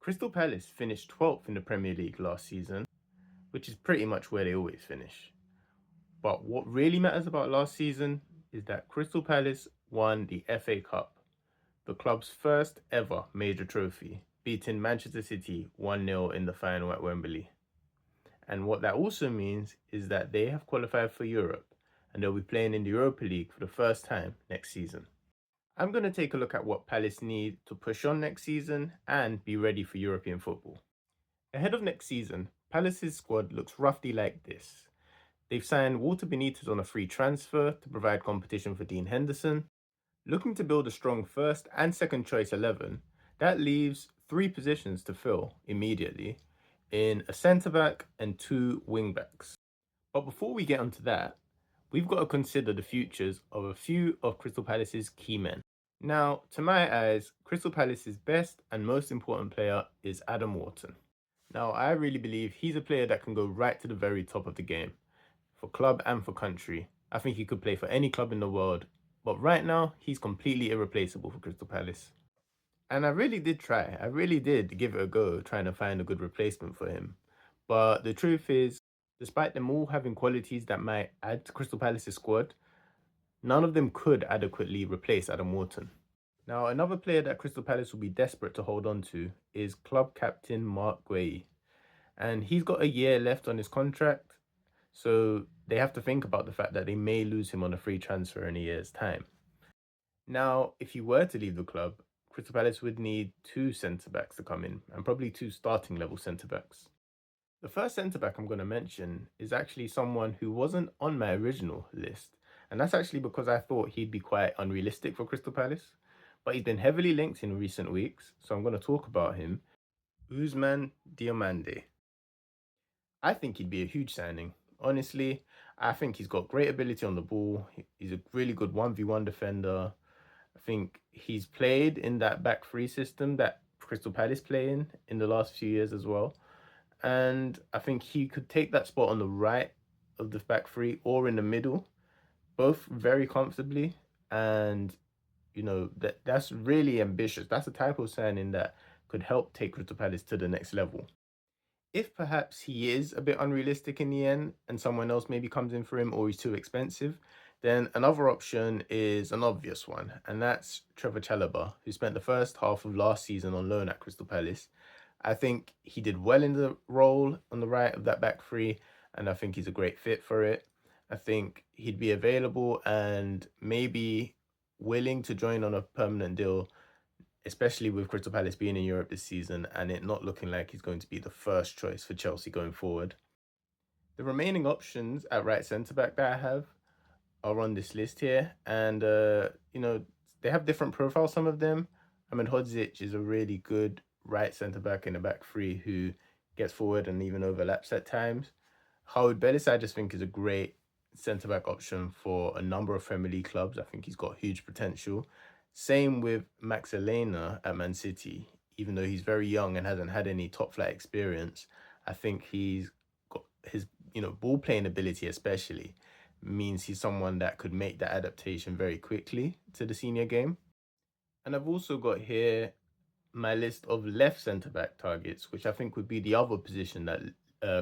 Crystal Palace finished 12th in the Premier League last season, which is pretty much where they always finish. But what really matters about last season is that Crystal Palace won the FA Cup, the club's first ever major trophy, beating Manchester City 1-0 in the final at Wembley. And what that also means is that they have qualified for Europe and they'll be playing in the Europa League for the first time next season. I'm going to take a look at what Palace need to push on next season and be ready for European football. Ahead of next season, Palace's squad looks roughly like this. They've signed Walter Benitez on a free transfer to provide competition for Dean Henderson. Looking to build a strong first and second choice 11, that leaves three positions to fill immediately in a centre back and two wing backs. But before we get onto that, we've got to consider the futures of a few of Crystal Palace's key men. Now, to my eyes, Crystal Palace's best and most important player is Adam Wharton. Now, I really believe he's a player that can go right to the very top of the game, for club and for country. I think he could play for any club in the world, but right now, he's completely irreplaceable for Crystal Palace. And I really did try. I really did give it a go trying to find a good replacement for him. But the truth is, despite them all having qualities that might add to Crystal Palace's squad, none of them could adequately replace Adam Wharton. Now, another player that Crystal Palace will be desperate to hold on to is club captain Mark Guehi. And he's got a year left on his contract, so they have to think about the fact that they may lose him on a free transfer in a year's time. Now, if he were to leave the club, Crystal Palace would need two centre backs to come in, and probably two starting level centre backs. The first centre back I'm going to mention is actually someone who wasn't on my original list, and that's actually because I thought he'd be quite unrealistic for Crystal Palace. But he's been heavily linked in recent weeks, so I'm going to talk about him. Ousmane Diomande. I think he'd be a huge signing. Honestly, I think he's got great ability on the ball. He's a really good 1v1 defender. I think he's played in that back three system that Crystal Palace play in the last few years as well. And I think he could take that spot on the right of the back three or in the middle, both very comfortably. And that's really ambitious. That's a type of signing that could help take Crystal Palace to the next level. If perhaps he is a bit unrealistic in the end and someone else maybe comes in for him or he's too expensive, then another option is an obvious one, and that's Trevor Chalobah, who spent the first half of last season on loan at Crystal Palace. I think he did well in the role on the right of that back three, and I think he's a great fit for it. I think he'd be available and maybe willing to join on a permanent deal, especially with Crystal Palace being in Europe this season and it not looking like he's going to be the first choice for Chelsea going forward. The remaining options at right centre back that I have are on this list here, and they have different profiles. Some of them. Ahmed Hodzic is a really good right centre back in the back three who gets forward and even overlaps at times. Howard Bellis, I just think, is a great centre back option for a number of Premier League clubs. I think he's got huge potential. Same with Max Elena at Man City. Even though he's very young and hasn't had any top flight experience, I think he's got his ball playing ability, especially means he's someone that could make that adaptation very quickly to the senior game. And I've also got here my list of left centre back targets, which I think would be the other position that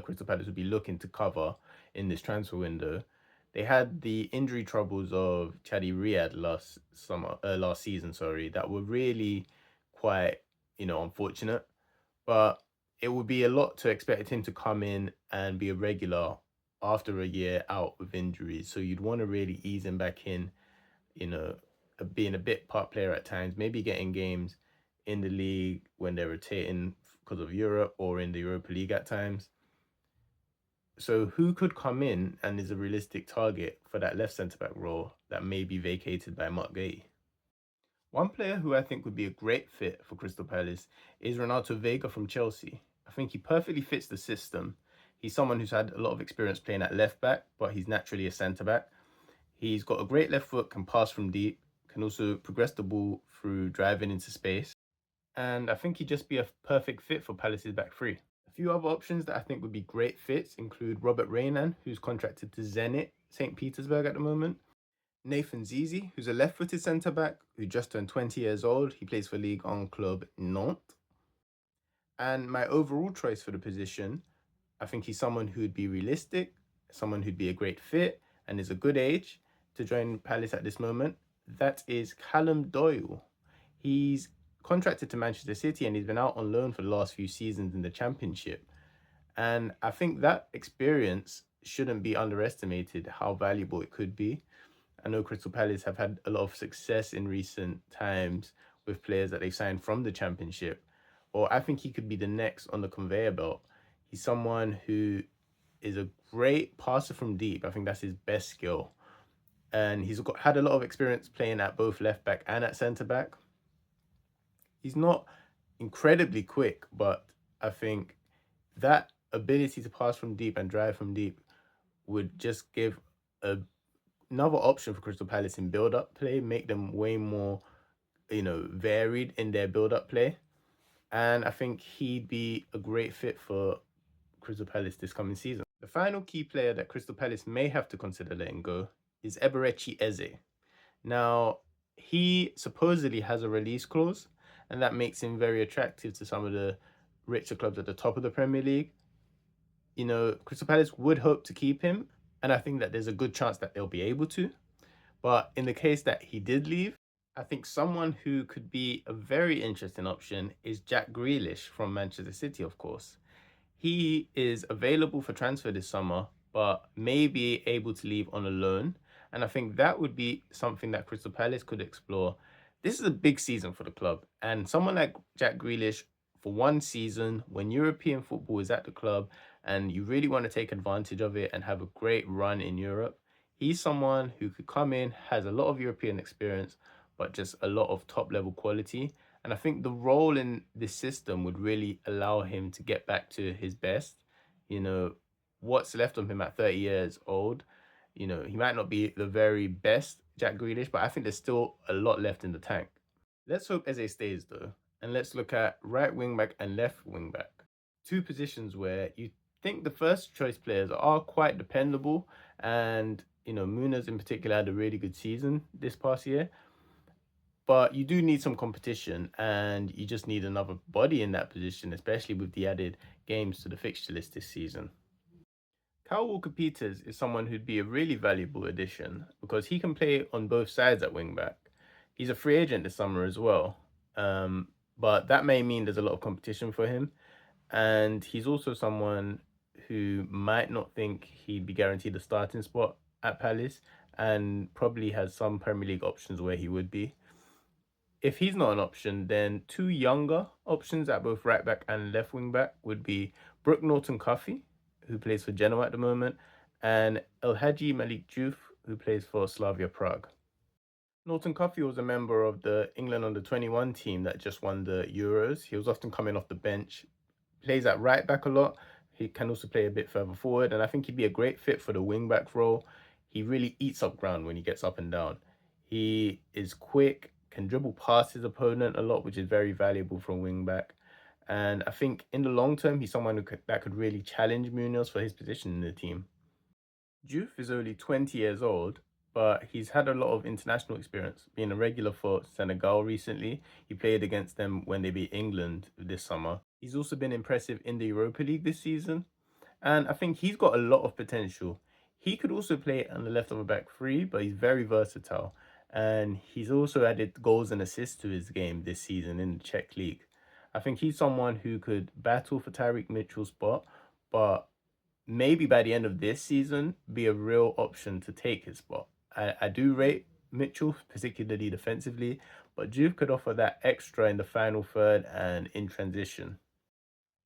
Crystal Palace would be looking to cover in this transfer window. They had the injury troubles of Chadi Riyad last season, sorry, that were really quite, unfortunate. But it would be a lot to expect him to come in and be a regular after a year out with injuries. So you'd want to really ease him back in, you know, being a bit part player at times, maybe getting games in the league when they're rotating because of Europe or in the Europa League at times. So who could come in and is a realistic target for that left centre back role that may be vacated by Mark Gay? One player who I think would be a great fit for Crystal Palace is Renato Vega from Chelsea. I think he perfectly fits the system. He's someone who's had a lot of experience playing at left back, but he's naturally a centre back. He's got a great left foot, can pass from deep, can also progress the ball through driving into space. And I think he'd just be a perfect fit for Palace's back three. A few other options that I think would be great fits include Robert Reynan, who's contracted to Zenit St. Petersburg at the moment. Nathan Zizi, who's a left-footed centre-back who just turned 20 years old. He plays for Ligue 1 club Nantes. And my overall choice for the position, I think he's someone who'd be realistic, someone who'd be a great fit, and is a good age to join Palace at this moment. That is Callum Doyle. He's contracted to Manchester City and he's been out on loan for the last few seasons in the Championship. And I think that experience shouldn't be underestimated, how valuable it could be. I know Crystal Palace have had a lot of success in recent times with players that they've signed from the Championship. Or I think he could be the next on the conveyor belt. He's someone who is a great passer from deep. I think that's his best skill. And had a lot of experience playing at both left back and at centre back. He's not incredibly quick, but I think that ability to pass from deep and drive from deep would just give another option for Crystal Palace in build-up play, make them way more, varied in their build-up play. And I think he'd be a great fit for Crystal Palace this coming season. The final key player that Crystal Palace may have to consider letting go is Eberechi Eze. Now, he supposedly has a release clause, and that makes him very attractive to some of the richer clubs at the top of the Premier League. Crystal Palace would hope to keep him, and I think that there's a good chance that they'll be able to. But in the case that he did leave, I think someone who could be a very interesting option is Jack Grealish from Manchester City, of course. He is available for transfer this summer, but may be able to leave on a loan. And I think that would be something that Crystal Palace could explore. This is a big season for the club. And someone like Jack Grealish, for one season, when European football is at the club and you really want to take advantage of it and have a great run in Europe, he's someone who could come in, has a lot of European experience, but just a lot of top level quality. And I think the role in this system would really allow him to get back to his best. You know, what's left of him at 30 years old, he might not be the very best Jack Grealish, but I think there's still a lot left in the tank. Let's hope Eze stays though. And let's look at right wing back and left wing back. Two positions where you think the first choice players are quite dependable. And, Munoz in particular had a really good season this past year. But you do need some competition and you just need another body in that position, especially with the added games to the fixture list this season. Kyle Walker-Peters is someone who'd be a really valuable addition because he can play on both sides at wing-back. He's a free agent this summer as well, but that may mean there's a lot of competition for him. And he's also someone who might not think he'd be guaranteed a starting spot at Palace and probably has some Premier League options where he would be. If he's not an option, then two younger options at both right back and left wing back would be Brooke Norton-Cuffy, who plays for Genoa at the moment, and Elhadji Malik Diouf, who plays for Slavia Prague. Norton-Cuffy was a member of the England under-21 team that just won the Euros. He was often coming off the bench, plays at right back a lot. He can also play a bit further forward, and I think he'd be a great fit for the wing back role. He really eats up ground when he gets up and down. He is quick, can dribble past his opponent a lot, which is very valuable for a wing back. And I think in the long term, he's someone that could really challenge Munoz for his position in the team. Diouf is only 20 years old, but he's had a lot of international experience, being a regular for Senegal recently. He played against them when they beat England this summer. He's also been impressive in the Europa League this season, and I think he's got a lot of potential. He could also play on the left of a back three, but he's very versatile. And he's also added goals and assists to his game this season in the Czech League. I think he's someone who could battle for Tyreek Mitchell's spot, but maybe by the end of this season, be a real option to take his spot. I do rate Mitchell, particularly defensively, but Juve could offer that extra in the final third and in transition.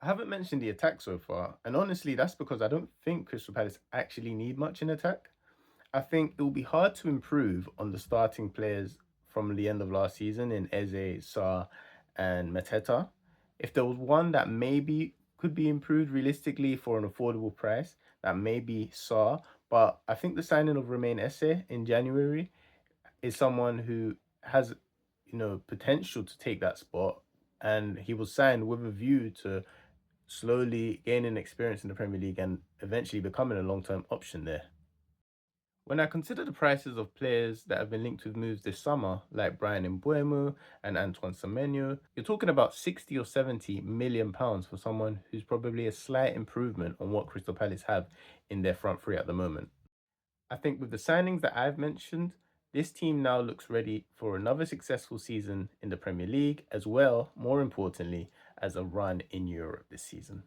I haven't mentioned the attack so far, and honestly, that's because I don't think Crystal Palace actually need much in attack. I think it will be hard to improve on the starting players from the end of last season in Eze, Sarr, and Mateta. If there was one that maybe could be improved realistically for an affordable price, that may be Sarr. But I think the signing of Romain Esse in January is someone who has, potential to take that spot. And he was signed with a view to slowly gaining experience in the Premier League and eventually becoming a long-term option there. When I consider the prices of players that have been linked with moves this summer, like Brian Mbeumo and Antoine Semenyo, you're talking about 60 or 70 million pounds for someone who's probably a slight improvement on what Crystal Palace have in their front three at the moment. I think with the signings that I've mentioned, this team now looks ready for another successful season in the Premier League, as well, more importantly, as a run in Europe this season.